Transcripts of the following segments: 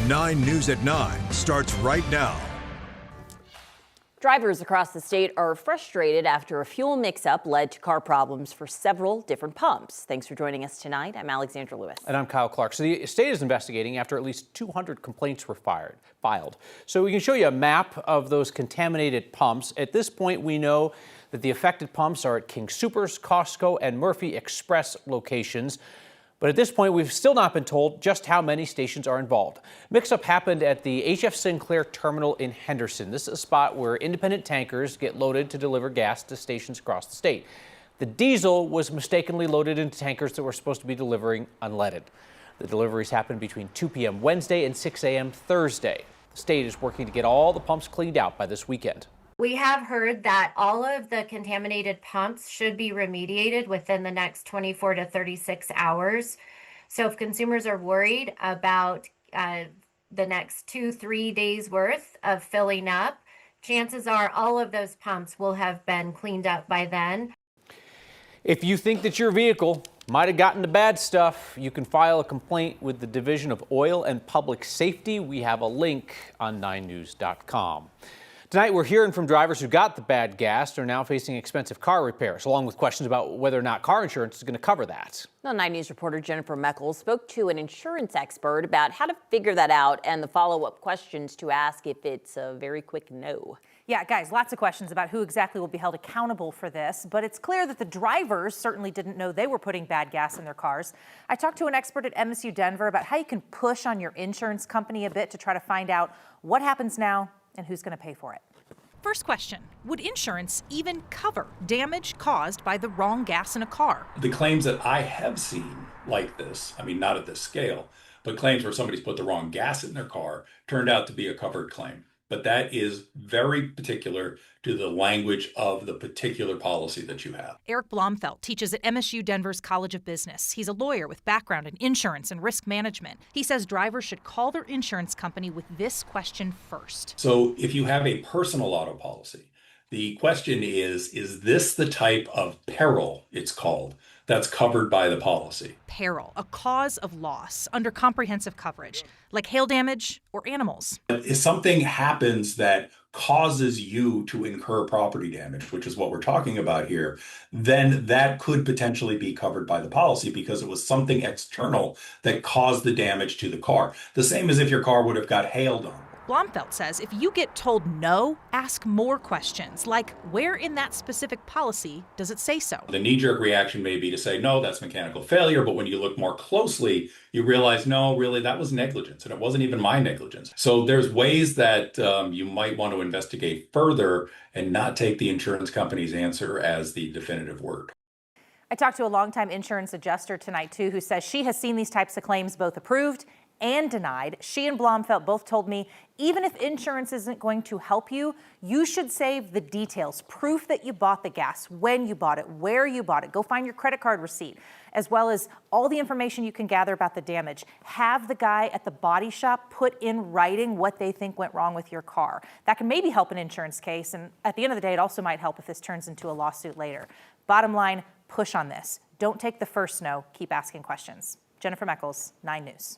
9 News at 9 starts right now. Drivers across the state are frustrated after a fuel mix-up led to car problems for several different pumps. Thanks for joining us tonight. I'm Alexandra Lewis. And I'm Kyle Clark. So the state is investigating after at least 200 complaints were filed. So we can show you a map of those contaminated pumps. At this point, we know that the affected pumps are at King Soopers, Costco, and Murphy Express locations. But at this point, we've still not been told just how many stations are involved. Mix-up happened at the HF Sinclair terminal in Henderson. This is a spot where independent tankers get loaded to deliver gas to stations across the state. The diesel was mistakenly loaded into tankers that were supposed to be delivering unleaded. The deliveries happened between 2 p.m. Wednesday and 6 a.m. Thursday. The state is working to get all the pumps cleaned out by this weekend. We have heard that all of the contaminated pumps should be remediated within the next 24 to 36 hours. So if consumers are worried about the next 2-3 days worth of filling up, chances are all of those pumps will have been cleaned up by then. If you think that your vehicle might have gotten the bad stuff, you can file a complaint with the Division of Oil and Public Safety. We have a link on 9news.com. Tonight, we're hearing from drivers who got the bad gas and are now facing expensive car repairs, along with questions about whether or not car insurance is going to cover that. Well, 9 News reporter Jennifer Meckles spoke to an insurance expert about how to figure that out and the follow-up questions to ask if it's a very quick no. Yeah, guys, lots of questions about who exactly will be held accountable for this, but it's clear that the drivers certainly didn't know they were putting bad gas in their cars. I talked to an expert at MSU Denver about how you can push on your insurance company a bit to try to find out what happens now and who's going to pay for it. First question, would insurance even cover damage caused by the wrong gas in a car? The claims that I have seen like this, I mean, not at this scale, but claims where somebody's put the wrong gas in their car turned out to be a covered claim. But that is very particular to the language of the particular policy that you have. Eric Blomfeld teaches at MSU Denver's College of Business. He's a lawyer with background in insurance and risk management. He says drivers should call their insurance company with this question first. So if you have a personal auto policy, the question is this the type of peril, it's called, that's covered by the policy? Peril, a cause of loss under comprehensive coverage, like hail damage or animals. If something happens that causes you to incur property damage, which is what we're talking about here, then that could potentially be covered by the policy because it was something external that caused the damage to the car. The same as if your car would have got hailed on. Blomfeld says if you get told no, ask more questions, like where in that specific policy does it say so? The knee-jerk reaction may be to say, no, that's mechanical failure, but when you look more closely, you realize, no, really, that was negligence, and it wasn't even my negligence. So there's ways that you might want to investigate further and not take the insurance company's answer as the definitive word. I talked to a longtime insurance adjuster tonight, too, who says she has seen these types of claims both approved and denied. She and Blomfeld both told me, even if insurance isn't going to help you, you should save the details, proof that you bought the gas, when you bought it, where you bought it. Go find your credit card receipt, as well as all the information you can gather about the damage. Have the guy at the body shop put in writing what they think went wrong with your car. That can maybe help an insurance case, and at the end of the day, it also might help if this turns into a lawsuit later. Bottom line, push on this. Don't take the first no, keep asking questions. Jennifer Meckles, 9 News.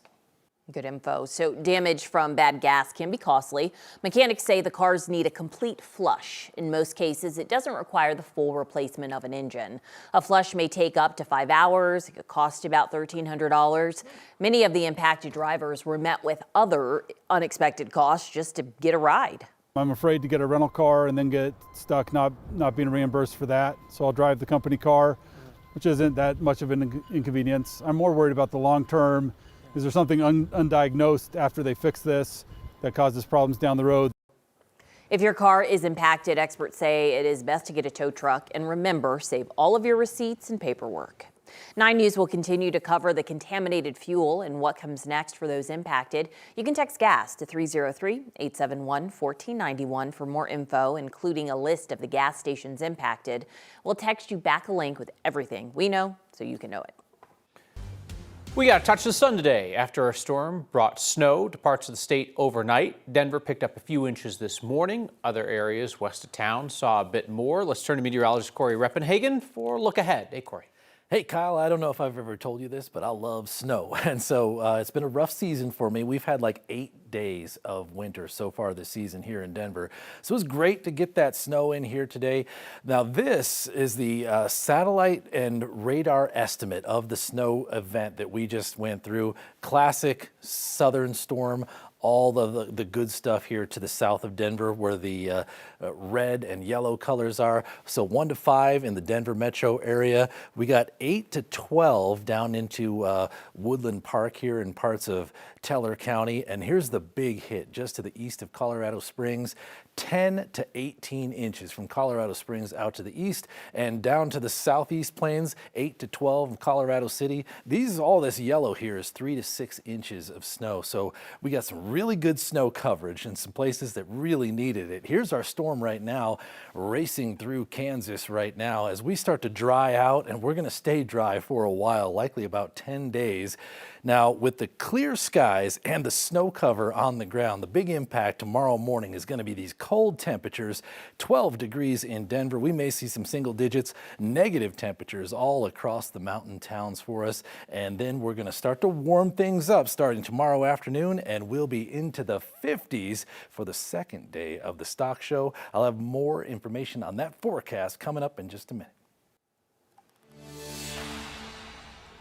Good info. So damage from bad gas can be costly. Mechanics say the cars need a complete flush. In most cases, it doesn't require the full replacement of an engine. A flush may take up to 5 hours. It could cost about $1,300. Many of the impacted drivers were met with other unexpected costs just to get a ride. I'm afraid to get a rental car and then get stuck not being reimbursed for that. So I'll drive the company car, which isn't that much of an inconvenience. I'm more worried about the long term. Is there something undiagnosed after they fix this that causes problems down the road? If your car is impacted, experts say it is best to get a tow truck. And remember, save all of your receipts and paperwork. 9 News will continue to cover the contaminated fuel and what comes next for those impacted. You can text GAS to 303-871-1491 for more info, including a list of the gas stations impacted. We'll text you back a link with everything we know so you can know it. We got a touch of the sun today after a storm brought snow to parts of the state overnight. Denver picked up a few inches this morning. Other areas west of town saw a bit more. Let's turn to meteorologist Corey Reppenhagen for a look ahead. Hey, Corey. Hey, Kyle, I don't know if I've ever told you this, but I love snow. And so it's been a rough season for me. We've had like 8 days of winter so far this season here in Denver. So it was great to get that snow in here today. Now, this is the satellite and radar estimate of the snow event that we just went through. Classic southern storm. All the good stuff here to the south of Denver where the red and yellow colors are. So 1 to 5 in the Denver metro area. We got 8 to 12 down into Woodland Park here in parts of Teller County. And here's the big hit just to the east of Colorado Springs. 10 to 18 inches from Colorado Springs out to the east and down to the southeast plains, 8 to 12 in Colorado City. All this yellow here is 3 to 6 inches of snow. So we got some really good snow coverage in some places that really needed it. Here's our storm right now, racing through Kansas right now as we start to dry out, and we're going to stay dry for a while, likely about 10 days. Now, with the clear skies and the snow cover on the ground, the big impact tomorrow morning is going to be these cold temperatures, 12 degrees in Denver. We may see some single digits, negative temperatures all across the mountain towns for us. And then we're going to start to warm things up starting tomorrow afternoon, and we'll be into the 50s for the second day of the stock show. I'll have more information on that forecast coming up in just a minute.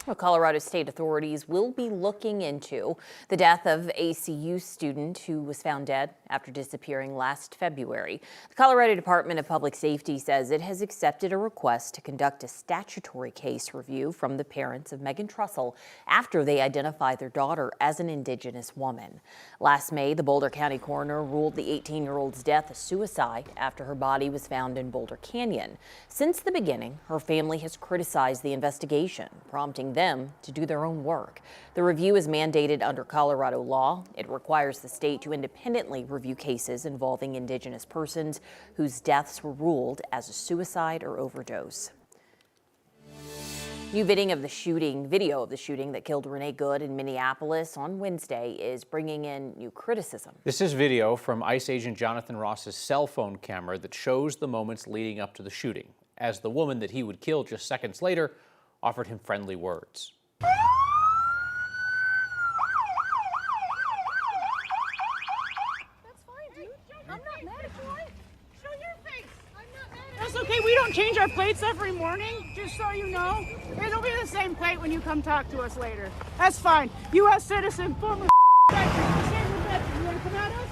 Well, Colorado state authorities will be looking into the death of a CU student who was found dead after disappearing last February. The Colorado Department of Public Safety says it has accepted a request to conduct a statutory case review from the parents of Megan Trussell after they identified their daughter as an Indigenous woman. Last May, the Boulder County coroner ruled the 18-year-old's death a suicide after her body was found in Boulder Canyon. Since the beginning, her family has criticized the investigation, prompting them to do their own work. The review is mandated under Colorado law. It requires the state to independently review cases involving Indigenous persons whose deaths were ruled as a suicide or overdose. New video of the shooting that killed Renee Good in Minneapolis on Wednesday is bringing in new criticism. This is video from ICE agent Jonathan Ross's cell phone camera that shows the moments leading up to the shooting, as the woman that he would kill just seconds later offered him friendly words. That's fine, dude. I'm not mad at you. Show your face. I'm not mad at you. That's okay. We don't change our plates every morning, just so you know. It'll be the same plate when you come talk to us later. That's fine. U.S. citizen, former veteran, disabled veteran. You want to come at us?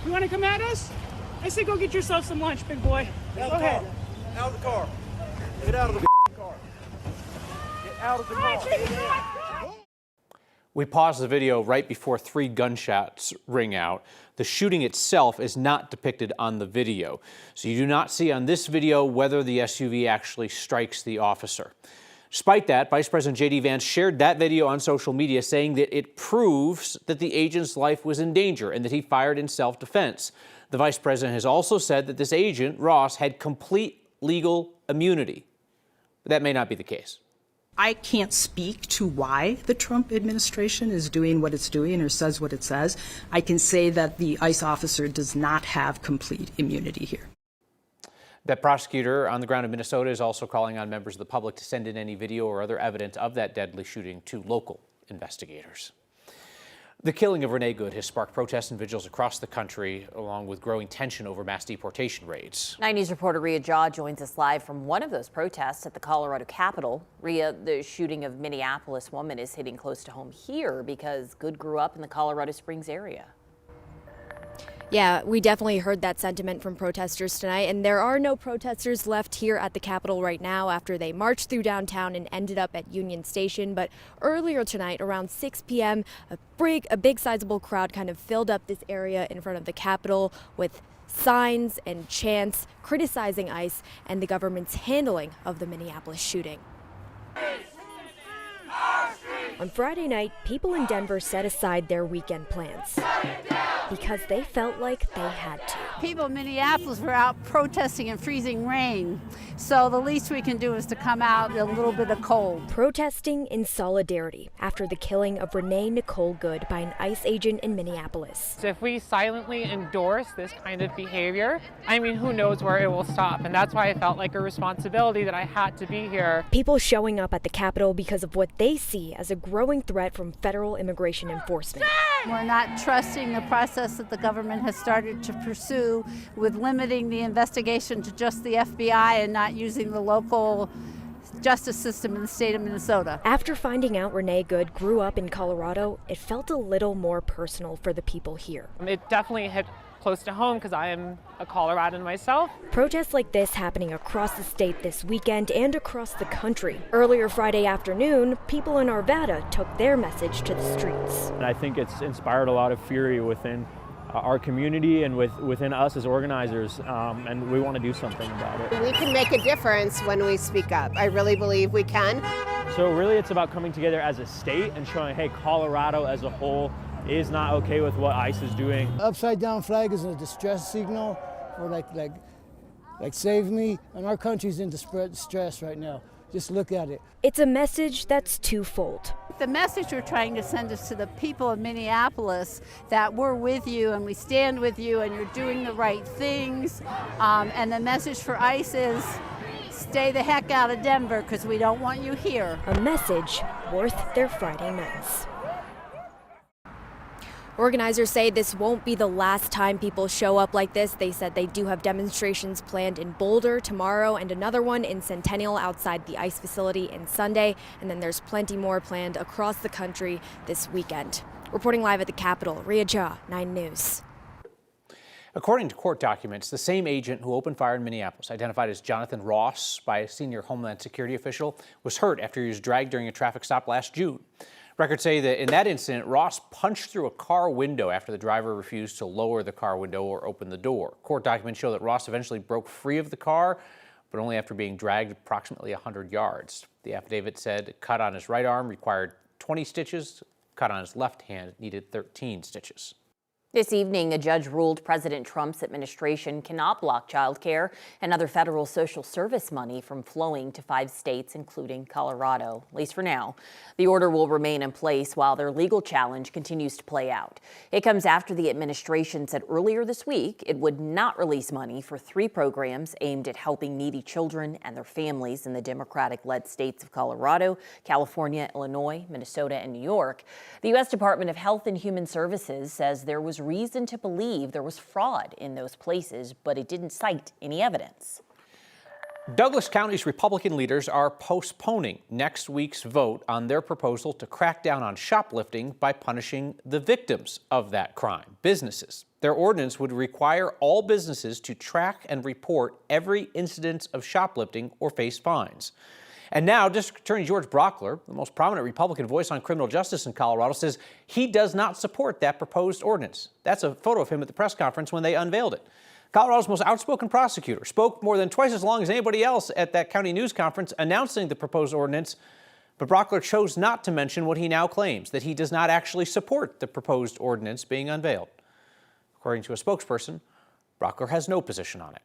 You want to come at us? I say go get yourself some lunch, big boy. Go ahead. Out of the car. Get out of the car. Get out of the car. We paused the video right before 3 gunshots ring out. The shooting itself is not depicted on the video, so you do not see on this video whether the SUV actually strikes the officer. Despite that, Vice President J.D. Vance shared that video on social media, saying that it proves that the agent's life was in danger and that he fired in self-defense. The Vice President has also said that this agent, Ross, had complete legal immunity. But that may not be the case. I can't speak to why the Trump administration is doing what it's doing or says what it says. I can say that the ICE officer does not have complete immunity here. That prosecutor on the ground in Minnesota is also calling on members of the public to send in any video or other evidence of that deadly shooting to local investigators. The killing of Renee Good has sparked protests and vigils across the country, along with growing tension over mass deportation raids. 9 News reporter Rhea Jaw joins us live from one of those protests at the Colorado Capitol. Rhea, the shooting of Minneapolis woman is hitting close to home here because Good grew up in the Colorado Springs area. Yeah, we definitely heard that sentiment from protesters tonight, and there are no protesters left here at the Capitol right now after they marched through downtown and ended up at Union Station. But earlier tonight, around 6 p.m., a big sizable crowd kind of filled up this area in front of the Capitol with signs and chants criticizing ICE and the government's handling of the Minneapolis shooting. On Friday night, people in Denver set aside their weekend plans because they felt like they had to. people in Minneapolis were out protesting in freezing rain. So the least we can do is to come out in a little bit of cold. Protesting in solidarity after the killing of Renee Nicole Good by an ICE agent in Minneapolis. So if we silently endorse this kind of behavior, I mean, who knows where it will stop? And that's why I felt like a responsibility that I had to be here. People showing up at the Capitol because of what they see as a growing threat from federal immigration enforcement. We're not trusting the process that the government has started to pursue with limiting the investigation to just the FBI and not using the local justice system in the state of Minnesota. After finding out Renee Good grew up in Colorado, it felt a little more personal for the people here. It definitely hit close to home because I am a Coloradan myself. Protests like this happening across the state this weekend and across the country. Earlier Friday afternoon, people in Arvada took their message to the streets. And I think it's inspired a lot of fury within our community and within us as organizers, and we want to do something about it. We can make a difference when we speak up. I really believe we can. So really it's about coming together as a state and showing, hey, Colorado as a whole is not okay with what ICE is doing. Upside down flag is a distress signal, or like save me, and our country's in distress right now. Just look at it. It's a message that's twofold. The message we're trying to send is to the people of Minneapolis that we're with you and we stand with you and you're doing the right things. And the message for ICE is stay the heck out of Denver because we don't want you here. A message worth their Friday nights. Organizers say this won't be the last time people show up like this. They said they do have demonstrations planned in Boulder tomorrow and another one in Centennial outside the ICE facility on Sunday. And then there's plenty more planned across the country this weekend. Reporting live at the Capitol, Ria Jha, 9 News. According to court documents, the same agent who opened fire in Minneapolis, identified as Jonathan Ross by a senior Homeland Security official, was hurt after he was dragged during a traffic stop last June. Records say that in that incident, Ross punched through a car window after the driver refused to lower the car window or open the door. Court documents show that Ross eventually broke free of the car, but only after being dragged approximately 100 yards. The affidavit said cut on his right arm required 20 stitches, cut on his left hand needed 13 stitches. This evening, a judge ruled President Trump's administration cannot block child care and other federal social service money from flowing to 5 states, including Colorado, at least for now. The order will remain in place while their legal challenge continues to play out. It comes after the administration said earlier this week it would not release money for 3 programs aimed at helping needy children and their families in the Democratic-led states of Colorado, California, Illinois, Minnesota, and New York. The U.S. Department of Health and Human Services says there was reason to believe there was fraud in those places, but it didn't cite any evidence. Douglas County's Republican leaders are postponing next week's vote on their proposal to crack down on shoplifting by punishing the victims of that crime, businesses. Their ordinance would require all businesses to track and report every incident of shoplifting or face fines. And now, District Attorney George Brockler, the most prominent Republican voice on criminal justice in Colorado, says he does not support that proposed ordinance. That's a photo of him at the press conference when they unveiled it. Colorado's most outspoken prosecutor spoke more than twice as long as anybody else at that county news conference announcing the proposed ordinance, but Brockler chose not to mention what he now claims, that he does not actually support the proposed ordinance being unveiled. According to a spokesperson, Brockler has no position on it.